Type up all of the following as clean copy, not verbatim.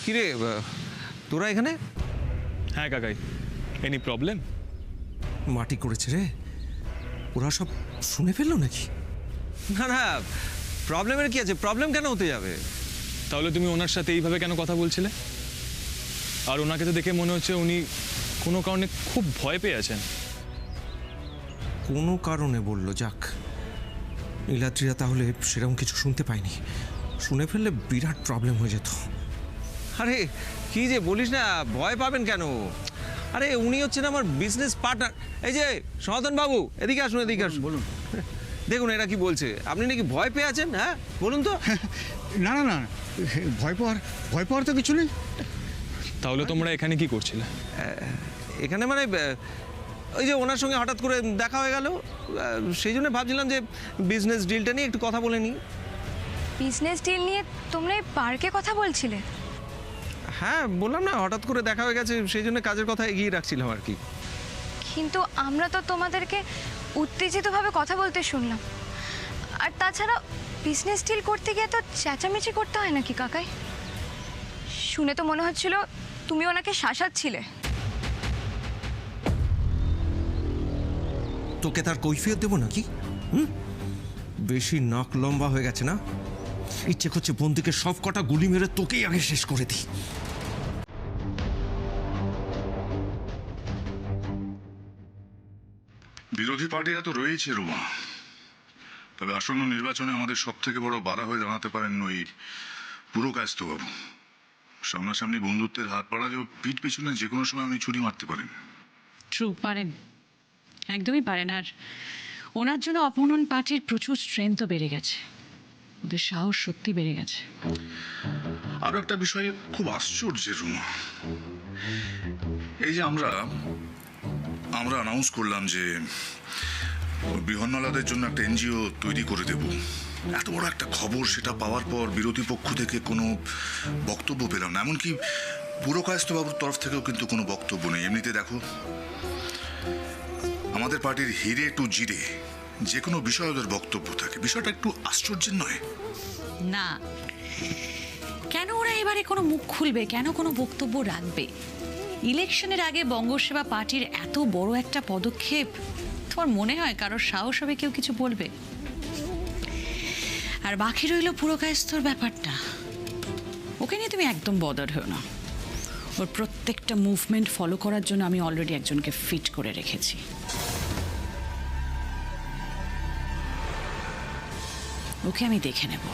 কিরে তোরা এখানে? হ্যাঁ কাকাই, এনি প্রবলেম? মাটি করেছে রে, ওরা সব শুনে ফেললো নাকি? না না, প্রবলেমের কি আছে? প্রবলেম কেন হতে যাবে? তাহলে তুমি ওনার সাথে এইভাবে কেন কথা বলছিলে? আর ওনাকে তো দেখে মনে হচ্ছে উনি কোনো কারণে খুব ভয় পেয়ে আছেন। কোনো কারণে বললো, যাক। নীলাদ্রিরা তাহলে সেরকম কিছু শুনতে পায়নি, শুনে ফেললে বিরাট প্রবলেম হয়ে যেত। আরে কি যে বলিস না, ভয় পাবেন কেন? আরে উনি হচ্ছেন আমার বিজনেস পার্টনার। এই যে সনাতন বাবু, এদিকে আসুন, এদিকে আসুন। বলুন। দেখুন এরা কি বলছে, আপনি নাকি ভয় পেয়ে আছেন? হ্যাঁ বলুন তো। না না না, ভয় পাওয়ার তো কিছু নেই। তাহলে তোমরা এখানে কি করছিলে? এখানে মানে ওই যে ওনার সঙ্গে হঠাৎ করে দেখা হয়ে গেল, সেই জন্য ভাবছিলাম যে বিজনেস ডিলটা নিয়ে একটু কথা বলে নিই। বিজনেস ডিল নিয়ে তোমরা এই পার্কে কথা বলছিলে? হ্যাঁ বললাম না, হঠাৎ করে দেখা হয়ে গেছে, সেই জন্য কাজের কথা এগিয়ে রাখছিলাম আর কি। কিন্তু আমরা তো তোমাদেরকে উত্তেজিতভাবে কথা বলতে শুনলাম। আর তাছাড়া বিজনেস ডিল করতে গিয়ে তো চেঁচামেচি করতে হয় নাকি কাকাই? শুনে তো মনে হচ্ছিল তুমি ওনাকে শাসাচ্ছিলে। তোকে তার কৈফিয়ত দেবো নাকি? বেশি নাক লম্বা হয়ে গেছে না? ইচ্ছে করছে বন্দুকে সব কটা গুলি মেরে তোকেই আগে শেষ করে দিই। বিরোধী পার্টিরা তো রয়েছে রুমা, তবে আসন্ন নির্বাচনে আমাদের সব থেকে বড় বাধা হয়ে দাঁড়াতে পারেন ওই পুরকায়স্থবাবু। সামনাসামনি বন্ধুত্বের হাত বাড়ালেও পিঠ পিছনে যে কোনো সময় উনি ছুরি মারতে পারেন। ট্রু, পারেন, একদমই পারেন। আর ওনার জন্য অপোনেন্ট পার্টির প্রচুর স্ট্রেংথও বেড়ে গেছে, ওদের সাহস সত্যি বেড়ে গেছে। আরো একটা বিষয়ে খুব আশ্চর্যের রুমা, এই যে আমরা অ্যানাউন্স করলাম যে বৃহন্নলাদের জন্য একটা এনজিও তৈরি করে দেব, এত বড় একটা খবর, সেটা পাওয়ার পর বিরোধী পক্ষ থেকে কোনো বক্তব্য পেলাম না। এমনকি পুরকায়স্থবাবুর তরফ থেকেও কিন্তু কোনো বক্তব্য নেই। এমনিতে দেখো, আমাদের পার্টির হিরে টু জিরে যে কোনো বিষয়ে ওদের বক্তব্য থাকে, বিষয়টা একটু আশ্চর্যের নয়? না, কেন ওরা এবারে কোনো মুখ খুলবে, কেন কোনো বক্তব্য রাখবে? ইলেকশনের আগে বঙ্গসেবা পার্টির এত বড় একটা পদক্ষেপ, তোমার মনে হয় কারোর সাহস হবে কেউ কিছু বলবে? আর বাকি রইল পুরকায়স্থর ব্যাপারটা, ওকে নিয়ে তুমি একদম বদার হও না। ওর প্রত্যেকটা মুভমেন্ট ফলো করার জন্য আমি অলরেডি একজনকে ফিট করে রেখেছি। ওকে আমি দেখে নেব।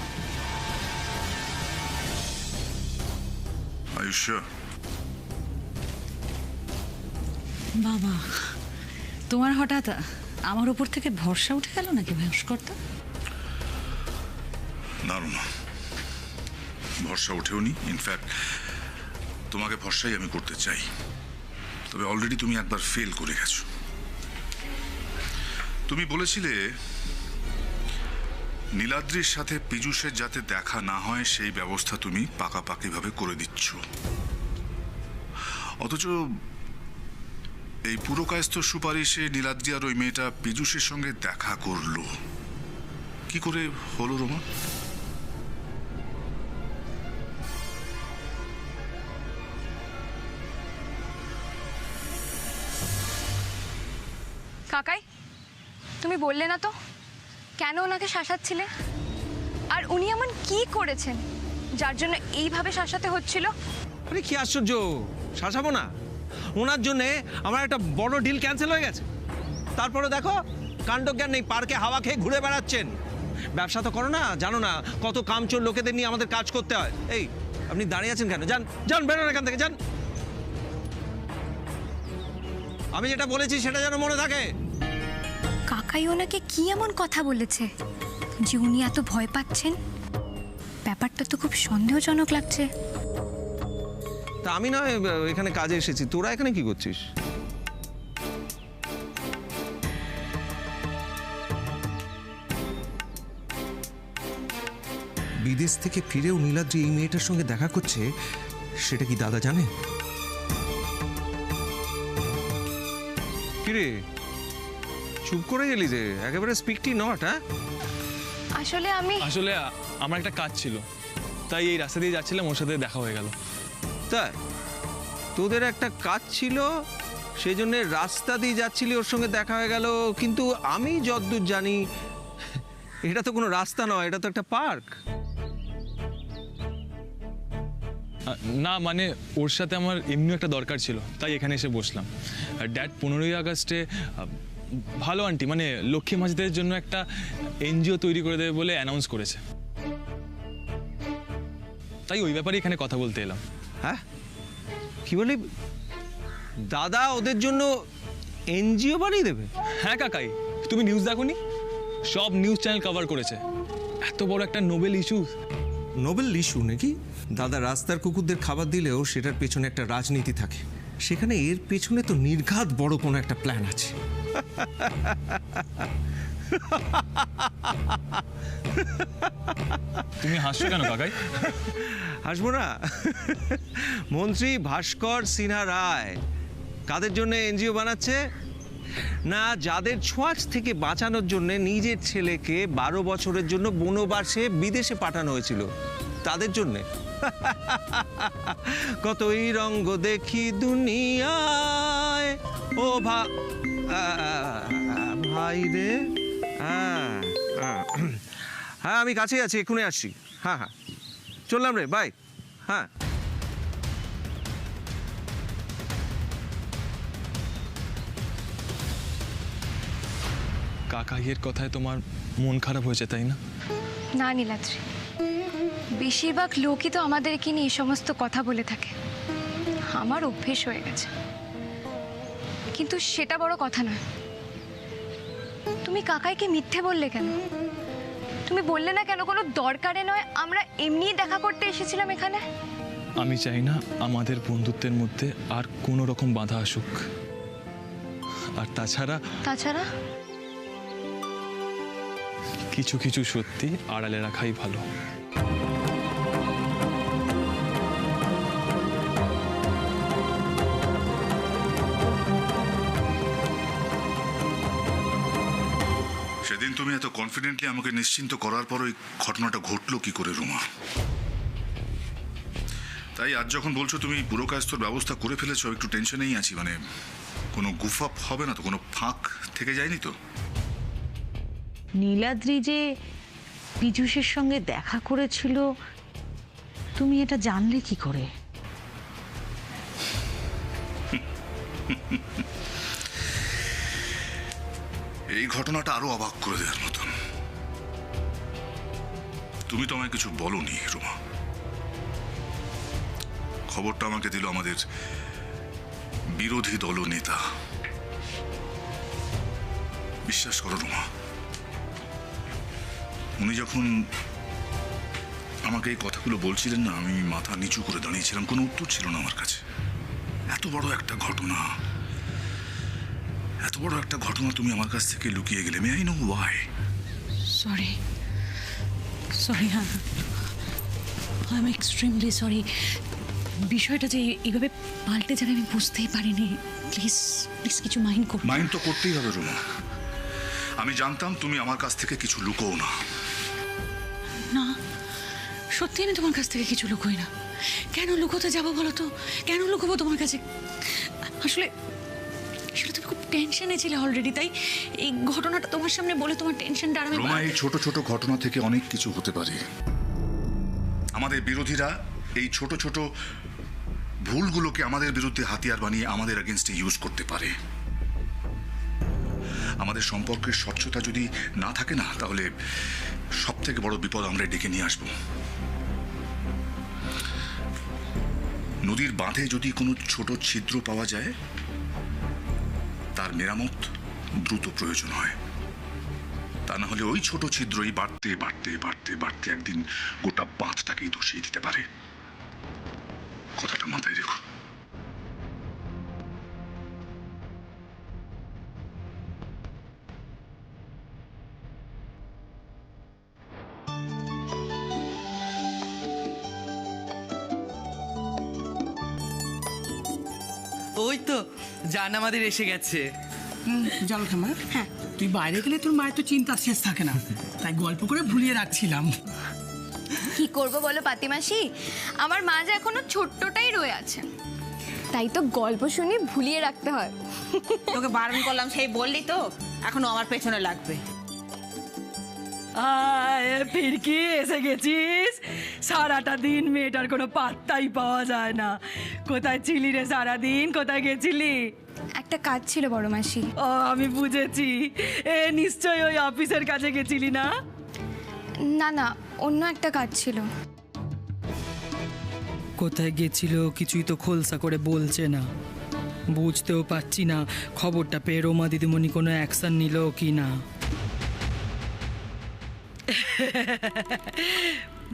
বাবা, তোমার হঠাৎ আমার উপর থেকে ভরসা উঠে গেল নাকি ভাস্করদা? না না, ভরসা ওঠেওনি। ইনফ্যাক্ট তোমাকে ভরসাই আমি করতে চাই, তবে অলরেডি তুমি একবার ফেল করে গেছো। তুমি বলেছিলে নীলাদ্রির সাথে পীযূষের যাতে দেখা না হয় সেই ব্যবস্থা তুমি পাকাপাকিভাবে করে দিচ্ছ, অথচ এই পুরকায়স্থ সুপারিশে নীলাদ্রি আর ওই মেয়েটা পীযূষের সঙ্গে দেখা করলো। কি করে হলো রোমা? কাকাই, তুমি বললে না তো কেন ওনাকে শাসাচ্ছিলে? আর উনি এমন কি করেছেন যার জন্য এইভাবে শাসাতে হচ্ছিল? আরে কি আশ্চর্য, শাসাবো না? ওনার জন্যে আমার একটা বড় ডিল ক্যান্সেল হয়ে গেছে, তারপরে দেখো কাণ্ডজ্ঞান নেই, পার্কে হাওয়া খেয়ে ঘুরে বেড়াচ্ছেন। ব্যবসা তো করো না, জানো না কত কামচোর লোকেদের নিয়ে আমাদের কাজ করতে হয়। এই আপনি দাঁড়িয়ে আছেন কেন? যান যান, বেরোন এখান থেকে, যান। আমি যেটা বলেছি সেটা যেন মনে থাকে। কাকাই ওনাকে কি এমন কথা বলেছে যে উনি এত ভয় পাচ্ছেন? ব্যাপারটা তো খুব সন্দেহজনক লাগছে। তা আমি নয় এখানে কাজে এসেছি, তোরা এখানে কি করছিস? বিদেশ থেকে ফিরেও নীলাদ্রি এই মেয়েটার সঙ্গে দেখা করছে, সেটা কি দাদা জানে? কিরে চুপ করে গেলি যে, একেবারে স্পিকটি নট। হ্যাঁ আসলে আমার একটা কাজ ছিল, তাই এই রাস্তা দিয়ে যাচ্ছিলাম, ওর সাথে দেখা হয়ে গেল। তাই তোদের একটা কাজ ছিল, সেই জন্য রাস্তা দিয়ে যাচ্ছিলি, ওর সঙ্গে দেখা হয়ে গেল। কিন্তু আমি যতদূর জানি এটা তো কোনো রাস্তা নয়, এটা তো একটা পার্ক। না মানে ওর সাথে আমার এমনি একটা দরকার ছিল, তাই এখানে এসে বসলাম। আর ড্যাড 15ই আগস্টে ভালো আন্টি মানে লক্ষ্মী মাঝিদের জন্য একটা এনজিও তৈরি করে দেবে বলে অ্যানাউন্স করেছে, তাই ওই ব্যাপারে এখানে কথা বলতে এলাম। হ্যাঁ কি বলি, দাদা ওদের জন্য এনজিও বানিয়ে দেবে? হ্যাঁ কাকাই, তুমি নিউজ দেখোনি? সব নিউজ চ্যানেল কভার করেছে। এত বড় একটা নোবেল ইস্যু। নোবেল ইস্যু নাকি? দাদা রাস্তার কুকুরদের খাবার দিলেও সেটার পেছনে একটা রাজনীতি থাকে, সেখানে এর পেছনে তো নির্ঘাত বড় কোনো একটা প্ল্যান আছে। তুমি হাসছো কেন কাকাই? হাসবো না? মন্ত্রী ভাস্কর সিনহা রায় কাদের জন্য এনজিও বানাচ্ছে না, যাদের ছোঁয়াচ থেকে বাঁচানোর জন্য নিজের ছেলেকে 12 বছরের জন্য বনবাসে বিদেশে পাঠানো হয়েছিল, তাদের জন্যে। কতই রঙ্গ দেখি দুনিয়ায় ও ভাই রে। হ্যাঁ হ্যাঁ আমি কাছেই আছি, এক্ষুনি আসছি। হ্যাঁ হ্যাঁ চললাম রে, বাই। হ্যাঁ কাকাইয়ের কথায় তোমার মন খারাপ হয়েছে তাই না? না নীলাদ্রি, বেশিরভাগ লোকই তো আমাদেরকে নিয়ে এই সমস্ত কথা বলে থাকে, আমার অভ্যেস হয়ে গেছে। কিন্তু সেটা বড় কথা নয়। তুমি কাকাইকে মিথ্যে বললে কেন? তুমি বললে না কেন কোনো দরকারে নয়, আমরা এমনিই দেখা করতে এসেছিলাম এখানে? আমি চাই না আমাদের বন্ধুত্বের মধ্যে আর কোনো রকম বাধা আসুক। আর তাছাড়া কিছু কিছু সত্যি আড়ালে রাখাই ভালো। সেদিন তুমি এত কনফিডেন্টলি আমাকে নিশ্চিন্ত করার পর ওই ঘটনাটা ঘটলো কি করে রুমা? তাই আজ যখন বলছো তুমি পুরো কাজটোর ব্যবস্থা করে ফেলেছো, একটু টেনশনেই আছি। মানে কোনো গুফাপ হবে না তো, কোনো ফাঁক থেকে যায়নি তো? নীলাদ্রি যে পীযূষের সঙ্গে দেখা করেছিল, তুমি এটা জানলে কি করে? এই ঘটনাটা আরো অবাক করে দেওয়ার মতন। তুমি তো আমায় কিছু বলোনি রুমা। খবরটা আমাকে দিল আমাদের বিরোধী দলনেতা। বিশ্বাস করো রুমা, উনি যখন আমাকে এই কথাগুলো বলছিলেন না, আমি মাথা নিচু করে দাঁড়িয়েছিলাম, কোনো উত্তর ছিল না আমার কাছে। এত বড় একটা ঘটনা তুমি আমার কাছ থেকে লুকিয়ে গেলে। May I know Y? Sorry I am extremely sorry. বিষয়টা যে এইভাবে পাল্টে যাবে আমি বুঝতেই পারিনি। প্লিজ কিছু মাইন্ড তো করতেই হবে রুমা। আমি জানতাম তুমি আমার কাছ থেকে কিছু লুকোও না। না, সত্যি আমি তোমার কাছ থেকে কিছু লুকোই না। কেন লুকোতে যাবো বলো তো? কেন লুকোবো তোমার কাছে? আসলে তুমি খুব টেনশনে ছিলে অলরেডি, তাই এই ঘটনাটা তোমার সামনে বলে তোমার টেনশনটা আর আমি। রুমা, এই ছোট ছোট ঘটনা থেকে অনেক কিছু হতে পারে। আমাদের বিরোধীরা এই ছোট ছোট ভুলগুলোকে আমাদের বিরুদ্ধে হাতিয়ার বানিয়ে আমাদের এগেইনস্টে ইউজ করতে পারে। আমাদের সম্পর্কের স্বচ্ছতা যদি না থাকে না, তাহলে সব থেকে বড় বিপদ আমরা ডেকে নিয়ে আসবো। নদীর বাঁধে যদি কোনো ছোট ছিদ্র পাওয়া যায়, তার মেরামত দ্রুত প্রয়োজন হয়। তা না হলে ওই ছোট ছিদ্রই বাড়তে বাড়তে বাড়তে বাড়তে একদিন গোটা বাঁধটাকেই ধসিয়ে দিতে পারে। কথাটা মাথায় রেখো। ওই তো জান আমাদের এসে গেছে। জল খামা। হ্যাঁ, তুই বাইরে গেলে তোর মায়ের তো চিন্তা শেষ থাকে না, তাই গল্প করে ভুলিয়ে রাখছিলাম। কি করব বলো পাতিমাসি, আমার মা যে এখনো ছোট্টটাই রয়ে আছে, তাই তো গল্প শুনি ভুলিয়ে রাখতে হয়। তোকে বারণ করলাম সেই বললি তো, এখনো আমার পেছনে লাগবে। ফিরকি এসে গেছিস? সারাটা দিন মেয়েটার কোনো পাত্তাই পাওয়া যায় না। কোথায় ছিলি রে সারাদিন? কোথায় গেছিলি? একটা কাজ ছিল বড় মাসি। ও আমি বুঝেছি, নিশ্চয়ই ওই অফিসের কাছে গেছিলি না? না না, অন্য একটা কাজ ছিল। কোথায় গেছিল কিছুই তো খোলসা করে বলছে না। বুঝতেও পারছি না খবরটা পেয়ে রোমা দিদিমণি কোনো অ্যাকশন নিল কি না।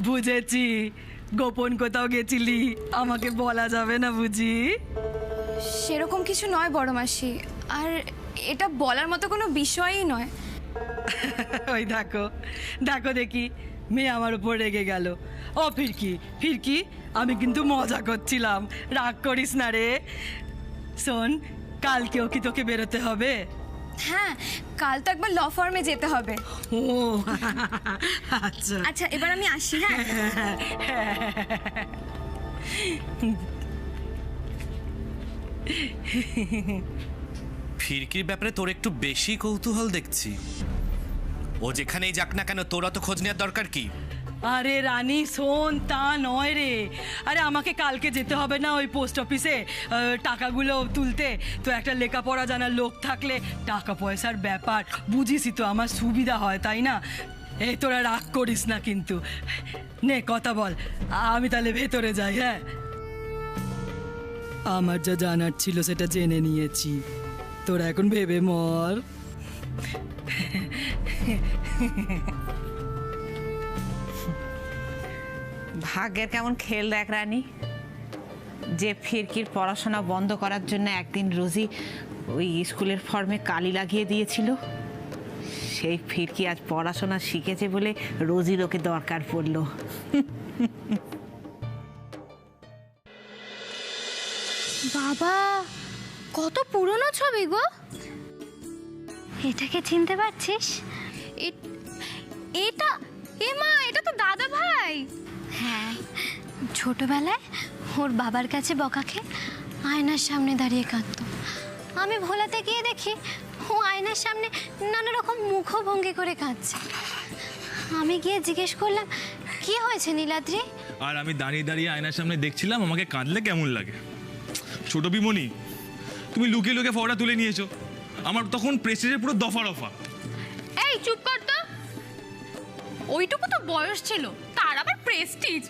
বুঝেছি, গোপন কোথাও গেছিলি, আমাকে বলা যাবে না বুঝি? সেরকম কিছু নয় বড় মাসি, আর এটা বলার মতো কোনো বিষয়ই নয়। ওই দেখো দেখো দেখি, মেয়ে আমার উপর রেগে গেল। ও ফিরকি ফিরকি, আমি কিন্তু মজা করছিলাম, রাগ করিস না রে। শোন, কালকেও কি তোকে বেরোতে হবে? হ্যাঁ, কাল তো একবার ল ফার্মে যেতে হবে। ও আচ্ছা আচ্ছা, এবার আমি আসি। হ্যাঁ ফিরকির ব্যাপারে তোর একটু বেশি কৌতূহল দেখছি। ও যেখানেই যাক না কেন তোর অত খোঁজ নেওয়ার দরকার কি? আরে রানী শোন, তা নয় রে। আরে আমাকে কালকে যেতে হবে না ওই পোস্ট অফিসে টাকাগুলো তুলতে? তো একটা লেখাপড়া জানার লোক থাকলে টাকা পয়সার ব্যাপার বুঝিসই তো, আমার সুবিধা হয়, তাই না? এই তোরা রাগ করিস না কিন্তু। নে কথা বল, আমি তাহলে ভেতরে যাই। হ্যাঁ, আমার যা জানার ছিল সেটা জেনে নিয়েছি, তোরা এখন ভেবে মর। ভাগ্যের কেমন খেল দেখ রানী, যে ফিরকির পড়াশোনা বন্ধ করার জন্য একদিন রোজি ওই স্কুলের ফর্মে কালি লাগিয়ে দিয়েছিল, সেই ফিরকি আজ পড়াশোনা শিখেছে বলে রোজির ওকে দরকার পড়লো। বাবা, কত পুরনো ছবি গো! এটাকে চিনতে পারছিস? এটা মা, এটা তো দাদা ভাই। হ্যাঁ, ছোটবেলায় ওর বাবার কাছে বকা খেয়ে আয়নার সামনে দাঁড়িয়ে কাঁদতো। আমি ভোলাতে গিয়ে দেখি ও আয়নার সামনে নানা রকম মুখভঙ্গি করে কাঁদছে। আমি গিয়ে জিজ্ঞেস করলাম, কি হয়েছে নীলাদ্রি? আর আমি দাঁড়িয়ে দাঁড়িয়ে আয়নার সামনে দেখছিলাম আমাকে কাঁদলে কেমন লাগে। ছোট বিমনি, তুমি লুকিয়ে লুকিয়ে ফটোটা তুলে নিয়েছো। আমার তখন প্রেস্টিজের পুরো দফা রফা। এই চুপ কর তো, ওইটুকু তো বয়স ছিল, তার আবার প্রেস্টিজ?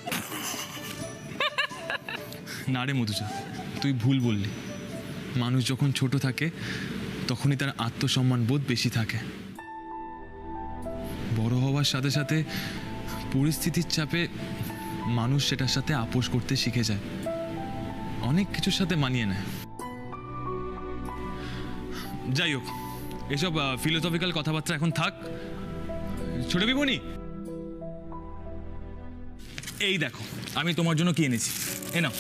না রে মধুজা, তুই ভুল বললি। মানুষ যখন ছোট থাকে তখনই তার আত্মসম্মান বোধ বেশি থাকে। বড় হওয়ার সাথে সাথে পরিস্থিতির চাপে মানুষ সেটার সাথে আপোষ করতে শিখে যায়, অনেক কিছুর সাথে মানিয়ে নেয়। যাই হোক, এসব ফিলোসফিক্যাল কথাবার্তা এখন থাক। ছোট বিমনি, এই দেখো আমি তোমার জন্য কি এনেছি, এ নাও।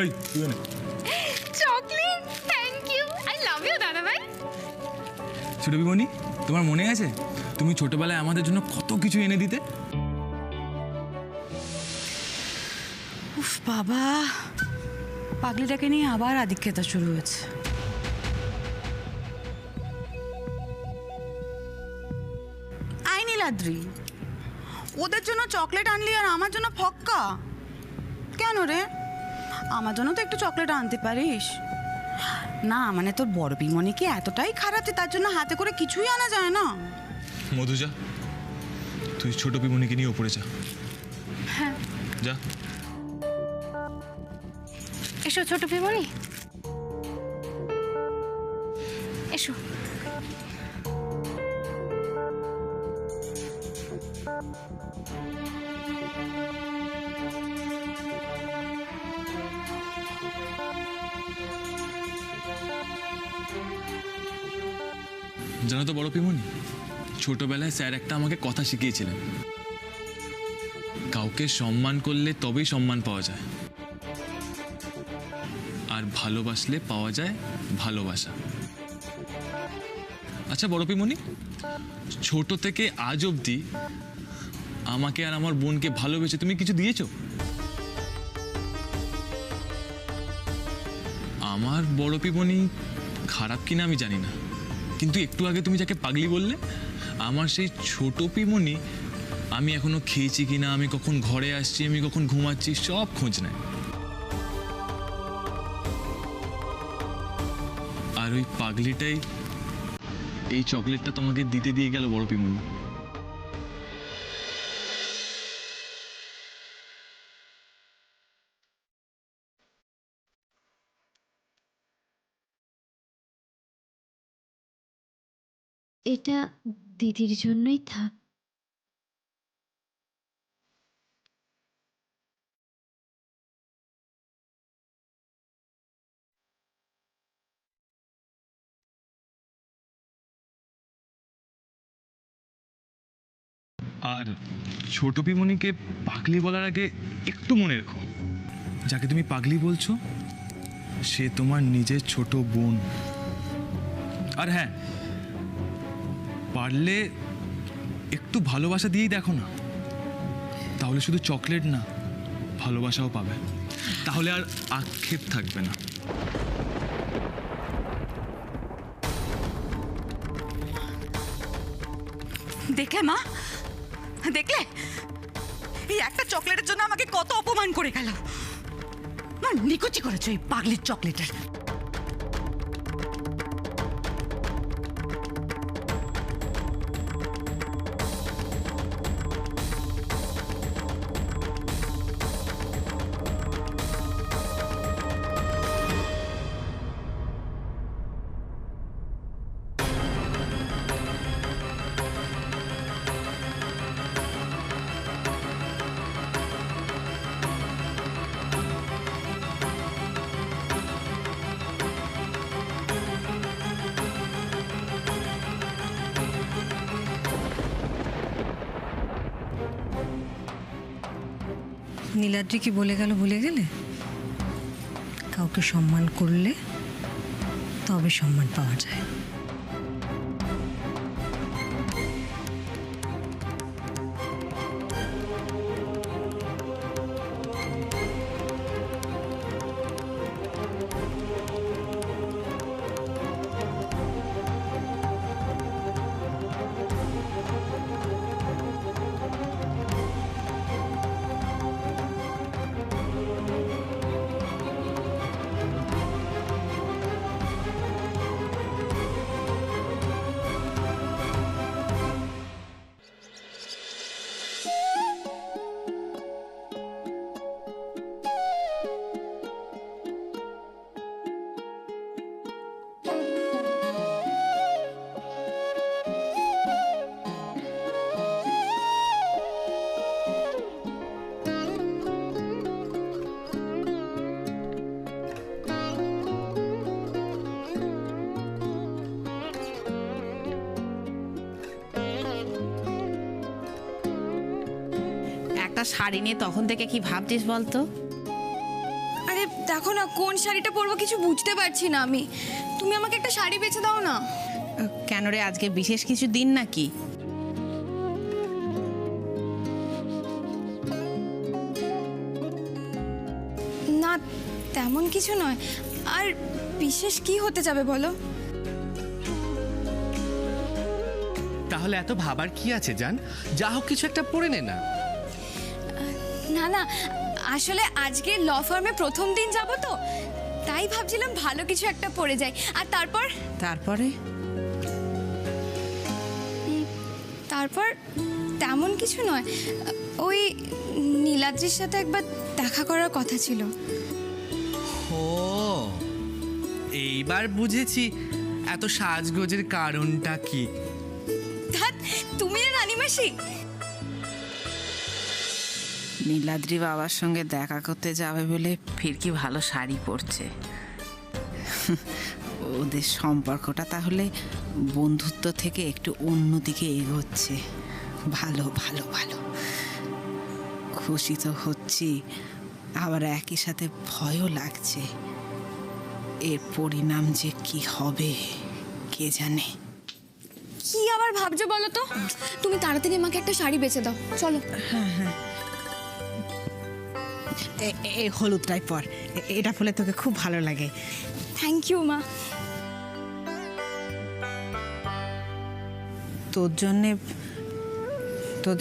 এই তুই নে। Chocolate, thank you, I love you দাদা ভাই। ছোট বিমনি, তোমার মনে আছে তুমি ছোটবেলায় আমাদের জন্য কত কিছু এনে দিতে? উফ বাবা, পাগলিটাকে নিয়ে আবার আধিক্যতা শুরু হয়েছে। আই নীলাদ্রি, ওদের জন্য চকলেট আনলি আর আমার জন্য ফক্কা কেন রে? আমার জন্য তো একটু চকলেট আনতে পারিস না? মানে তোর বড় বিমনি কি এতটাই খারাপ যে তার জন্য হাতে করে কিছুই আনা যায় না? মধুজা, তুই ছোট বিমনিকে নিয়ে ওপরে যা। হ্যাঁ, যা। এসো ছোট পিমনি, এসো। জানো তো বড় পিমনি, ছোটবেলায় স্যার একটা আমাকে কথা শিখিয়েছিলেন, কাউকে সম্মান করলে তবেই সম্মান পাওয়া যায়, আর ভালোবাসলে পাওয়া যায় ভালোবাসা। আচ্ছা বড় পিমনি, ছোট থেকে আজ অবধি আমাকে আর আমার বোনকে ভালোবেসে তুমি কিছু দিয়েছো? আমার বড় পিবনি খারাপ কিনা আমি জানি না, কিন্তু একটু আগে তুমি যাকে পাগলি বললে, আমার সেই ছোট পিমনি আমি এখনো খেয়েছি কিনা, আমি কখন ঘরে আসছি, আমি কখন ঘুমাচ্ছি, সব খোঁজ নেয়। আর ওই পাগলিটাই এই চকলেটটা তোমাকে দিতে দিয়ে গেল বড় পিমনি। এটা দিদির জন্যই থাক। আর ছোট পিমনিকে পাগলি বলার আগে একটু মনে রেখো, যাকে তুমি পাগলি বলছো সে তোমার নিজের ছোট বোন। আর হ্যাঁ, পারলে একটু ভালোবাসা দিয়েই দেখো না, তাহলে শুধু চকলেট না, ভালোবাসাও পাবে, তাহলে আর আক্ষেপ থাকবে না। দেখলে মা, দেখলে এই একটা চকলেটের জন্য আমাকে কত অপমান করে গেল। মা নিকুচি করেছো এই পাগলির চকলেটের। নীলাদ্রি কি বলে গেল ভুলে গেলে? কাউকে সম্মান করলে তবে সম্মান পাওয়া যায়। শাড়ি নিয়ে তখন থেকে কি ভাবছিস বলতো? আরে দেখো না, কোন শাড়িটা পরবো কিছু বুঝতে পারছি না আমি। তুমি আমাকে একটা শাড়ি বেছে দাও না। কেন রে, আজকে বিশেষ কিছু দিন নাকি? না তেমন কিছু নয়। আর বিশেষ কি হতে যাবে বলো? তাহলে এত ভাবার কি আছে জান, যা হোক কিছু একটা পরে নে না। না না, আসলে আজকে ল ফার্মে প্রথম দিন যাব তো, তাই ভাবছিলাম ভালো কিছু একটা পরে যাই। আর তারপর তেমন কিছু নয়, ওই নীলাদ্রির সাথে একবার দেখা করার কথা ছিল। ও এইবার বুঝেছি এত সাজগোজের কারণটা কি। তুমি না নানি মাসি? নীলাদ্রি বাবার সঙ্গে দেখা করতে যাবে বলে ফিরকি ভালো শাড়ি পরছে। ওদের সম্পর্কটা তাহলে বন্ধুত্ব থেকে একটু অন্যদিকে এগোচ্ছে। ভালো ভালো ভালো, খুশি তো হচ্ছি, আবার একই সাথে ভয়ও লাগছে। এর পরিণাম যে কি হবে কে জানে। কি আবার ভাবছো বলো তো? তুমি তাড়াতাড়ি আমাকে একটা শাড়ি বেছে দাও, চলো। এই হলুদটাই পর, এটা পরলে তোকে খুব ভালো লাগে। থ্যাংক ইউ মা। তোর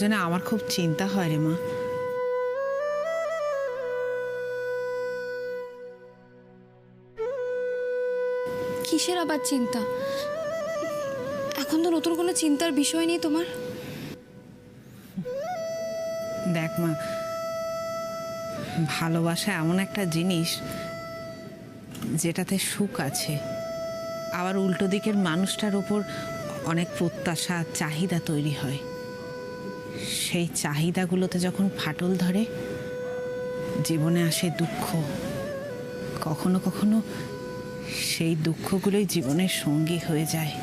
জন্যে আমার খুব চিন্তা হয় রে মা। কিসের আবার চিন্তা? এখন তো নতুন কোনো চিন্তার বিষয় নেই তোমার। দেখ মা, ভালোবাসা এমন একটা জিনিস যেটাতে সুখ আছে, আবার উল্টো দিকের মানুষটার ওপর অনেক প্রত্যাশা চাহিদা তৈরি হয়। সেই চাহিদাগুলোতে যখন ফাটল ধরে জীবনে আসে দুঃখ। কখনো কখনো সেই দুঃখগুলোই জীবনের সঙ্গী হয়ে যায়।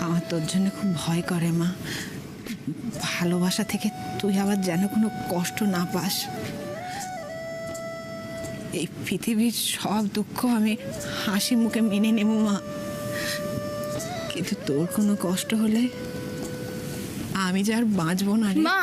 আমার তোর জন্য খুব ভয় করে মা, ভালোবাসা থেকে তুই আবার যেন কোনো কষ্ট না পাস। এই পৃথিবীর সব দুঃখ আমি হাসি মুখে মেনে নেব মা, কিন্তু তোর কোনো কষ্ট হলে আমি যে আর বাঁচবো না রে। মা